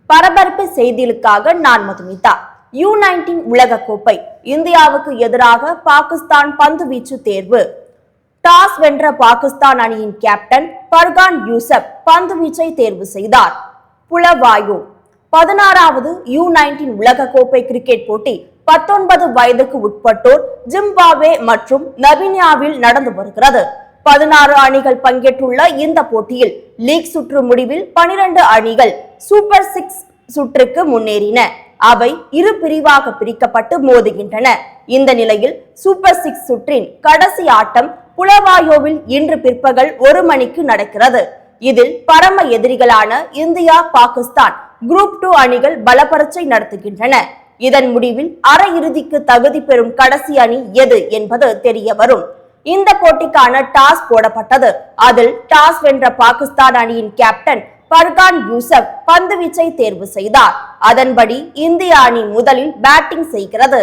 பரபரப்பு செய்திகளுக்காக நான் மதுமிதா. U19 உலக கோப்பை இந்தியாவுக்கு எதிராக பாகிஸ்தான் பந்து வீச்சு தேர்வு. டாஸ் வென்ற பாகிஸ்தான் அணியின் கேப்டன் பர்கான் யூசப் பந்து வீச்சை தேர்வு செய்தார். புலவாயு 16வது U19 உலக கோப்பை கிரிக்கெட் போட்டி 19 வயதுக்கு உட்பட்டோர் ஜிம்பாப்வே மற்றும் நமீபியாவில் நடந்து வருகிறது. 16 அணிகள் பங்கேற்றுள்ள இந்த போட்டியில் லீக் சுற்று முடிவில் 12 அணிகள் சூப்பர் 6 சுற்றுக்கு முன்னேறின. அவை இரு பிரிவாக பிரிக்கப்பட்டு மோதுகின்றன. இந்த நிலையில் சூப்பர் 6 சுற்றின் கடைசி ஆட்டம் புலவாயோவில் இன்று பிற்பகல் 1 மணிக்கு நடக்கிறது. இதில் பரம எதிரிகளான இந்தியா, பாகிஸ்தான் குரூப் 2 அணிகள் பலப்பரீட்சை நடத்துகின்றன. இதன் முடிவில் அரையிறுதிக்கு தகுதி பெறும் கடைசி அணி எது என்பது தெரிய வரும். இந்த போட்டிக்கான டாஸ் போடப்பட்டது. அதில் டாஸ் வென்ற பாகிஸ்தான் அணியின் கேப்டன் பர்கான் யூசப் பந்து வீச்சை தேர்வு செய்தார். அதன்படி இந்திய அணி முதலில் பேட்டிங் செய்கிறது.